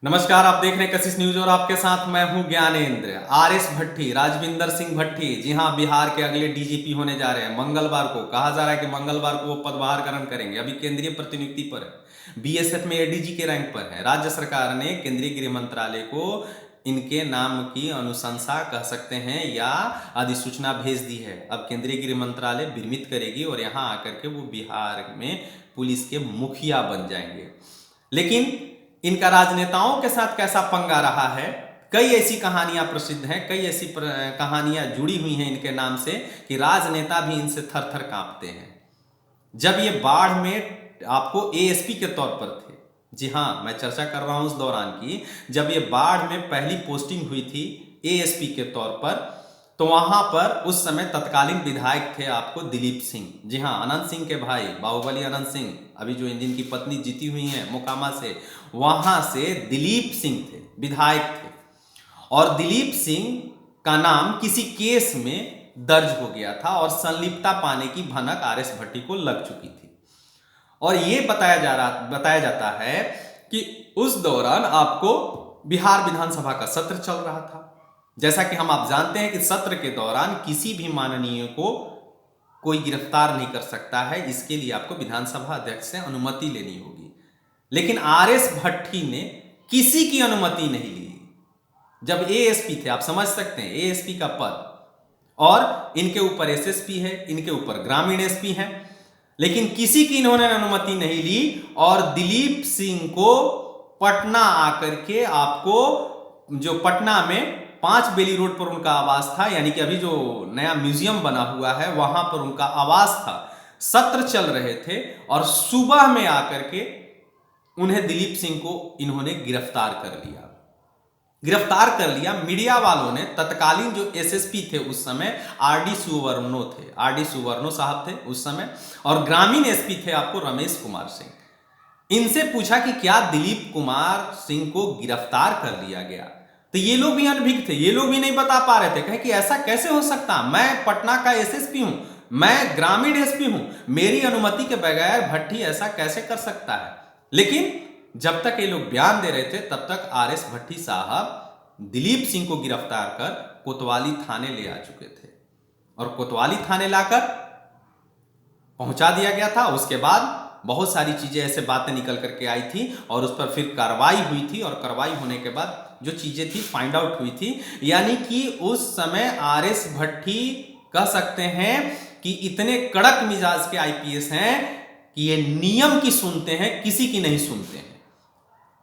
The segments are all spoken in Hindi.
नमस्कार, आप देख रहे हैं कशिश न्यूज और आपके साथ मैं हूं ज्ञानेंद्र। आरएस भट्टी, राजविंदर सिंह भट्टी, जी हां, बिहार के अगले डीजीपी होने जा रहे हैं। मंगलवार को कहा जा रहा है कि मंगलवार को वो पदभार ग्रहण करेंगे। अभी केंद्रीय प्रतिनियुक्ति पर है, बीएसएफ में एडीजी के रैंक पर है। राज्य सरकार ने केंद्रीय गृह मंत्रालय को इनके नाम की अनुशंसा कह सकते हैं या अधिसूचना भेज दी है। अब केंद्रीय गृह मंत्रालय विरमित करेगी और यहाँ आकर के वो बिहार में पुलिस के मुखिया बन जाएंगे। लेकिन इनका राजनेताओं के साथ कैसा पंगा रहा है, कई ऐसी कहानियां प्रसिद्ध हैं, कई ऐसी कहानियां जुड़ी हुई हैं इनके नाम से कि राजनेता भी इनसे थर थर कांपते हैं। जब ये बाढ़ में आपको एएसपी के तौर पर थे, जी हाँ, मैं चर्चा कर रहा हूं उस दौरान की जब ये बाढ़ में पहली पोस्टिंग हुई थी एएसपी के तौर पर, तो वहां पर उस समय तत्कालीन विधायक थे आपको दिलीप सिंह। जी हाँ, अनंत सिंह के भाई, बाहुबली अनंत सिंह, अभी जो जिनकी पत्नी जीती हुई हैं मोकामा से, वहां से दिलीप सिंह थे, विधायक थे। और दिलीप सिंह का नाम किसी केस में दर्ज हो गया था और संलिप्तता पाने की भनक आरएस भट्टी को लग चुकी थी। और ये बताया जाता है कि उस दौरान आपको बिहार विधानसभा का सत्र चल रहा था। जैसा कि आप जानते हैं कि सत्र के दौरान किसी भी माननीय को कोई गिरफ्तार नहीं कर सकता है, इसके लिए आपको विधानसभा अध्यक्ष से अनुमति लेनी होगी। लेकिन आरएस भट्टी ने किसी की अनुमति नहीं ली। जब एएसपी थे, आप समझ सकते हैं, एएसपी का पद, और इनके ऊपर एसएसपी है, इनके ऊपर ग्रामीण एसपी है, लेकिन किसी की इन्होंने अनुमति नहीं ली। और दिलीप सिंह को पटना आकर के आपको, जो पटना में 5 बेली रोड पर उनका आवास था, यानी कि अभी जो नया म्यूजियम बना हुआ है वहां पर उनका आवास था, सत्र चल रहे थे और सुबह में आकर के उन्हें दिलीप सिंह को इन्होंने गिरफ्तार कर लिया। मीडिया वालों ने, तत्कालीन जो एसएसपी थे उस समय आरडी सुवर्णो थे, आरडी सुवर्णो साहब थे उस समय, और ग्रामीण एसपी थे आपको रमेश कुमार सिंह। इनसे पूछा कि क्या दिलीप कुमार सिंह को गिरफ्तार कर लिया गया, तो ये लोग भी अनभिज्ञ थे, ये लोग भी नहीं बता पा रहे थे। कहे कि ऐसा कैसे हो सकता, मैं पटना का एसएसपी हूं, मैं ग्रामीण एसपी हूं, मेरी अनुमति के बगैर भट्टी ऐसा कैसे कर सकता है। लेकिन जब तक ये लोग बयान दे रहे थे तब तक आरएस भट्टी साहब दिलीप सिंह को गिरफ्तार कर कोतवाली थाने ले आ चुके थे और कोतवाली थाने लाकर पहुंचा दिया गया था। उसके बाद बहुत सारी चीजें ऐसे बातें निकल करके आई थी और उस पर फिर कार्रवाई हुई थी, और कार्रवाई होने के बाद जो चीजें थी फाइंड आउट हुई थी। यानी कि उस समय आरएस भट्टी कह सकते हैं कि इतने कड़क मिजाज के आईपीएस हैं कि ये नियम की सुनते हैं, किसी की नहीं सुनते हैं।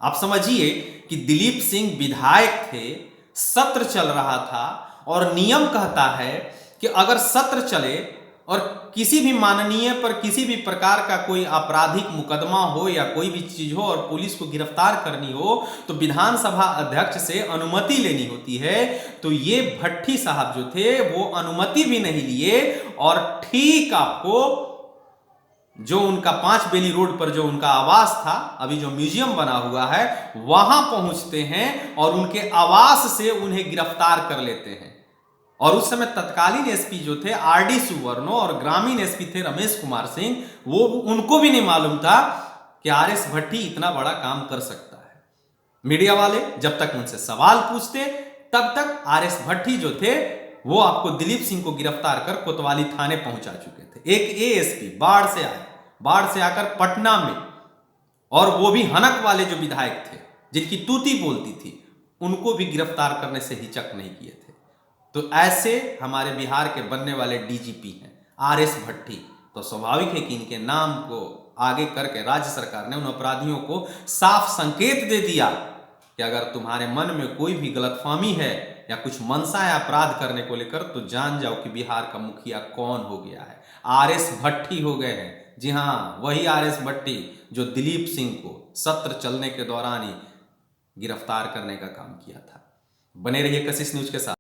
आप समझिए कि दिलीप सिंह विधायक थे, सत्र चल रहा था और नियम कहता है कि अगर सत्र चले और किसी भी माननीय पर किसी भी प्रकार का कोई आपराधिक मुकदमा हो या कोई भी चीज हो और पुलिस को गिरफ्तार करनी हो तो विधानसभा अध्यक्ष से अनुमति लेनी होती है। तो ये भट्टी साहब जो थे वो अनुमति भी नहीं लिए और ठीक आपको जो उनका 5 बेली रोड पर जो उनका आवास था, अभी जो म्यूजियम बना हुआ है, वहां पहुंचते हैं और उनके आवास से उन्हें गिरफ्तार कर लेते हैं। और उस समय तत्कालीन एसपी जो थे आरडी सुवर्णो और ग्रामीण एसपी थे रमेश कुमार सिंह, वो उनको भी नहीं मालूम था कि आरएस भट्टी इतना बड़ा काम कर सकता है। मीडिया वाले जब तक उनसे सवाल पूछते तब तक आरएस भट्टी जो थे वो आपको दिलीप सिंह को गिरफ्तार कर कोतवाली थाने पहुंचा चुके थे। एक एएसपी बाढ़ से आकर पटना में, और वो भी हनक वाले जो विधायक थे जिनकी तूती बोलती थी, उनको भी गिरफ्तार करने से हिचक नहीं किए थे। तो ऐसे हमारे बिहार के बनने वाले डीजीपी हैं आरएस भट्टी। तो स्वाभाविक है कि इनके नाम को आगे करके राज्य सरकार ने उन अपराधियों को साफ संकेत दे दिया कि अगर तुम्हारे मन में कोई भी गलतफहमी है या कुछ मनसा है अपराध करने को लेकर, तो जान जाओ कि बिहार का मुखिया कौन हो गया है, आरएस भट्टी हो गए हैं। जी हाँ, वही आरएस भट्टी जो दिलीप सिंह को सत्र चलने के दौरान ही गिरफ्तार करने का काम किया था। बने रहिए कशिश न्यूज के साथ।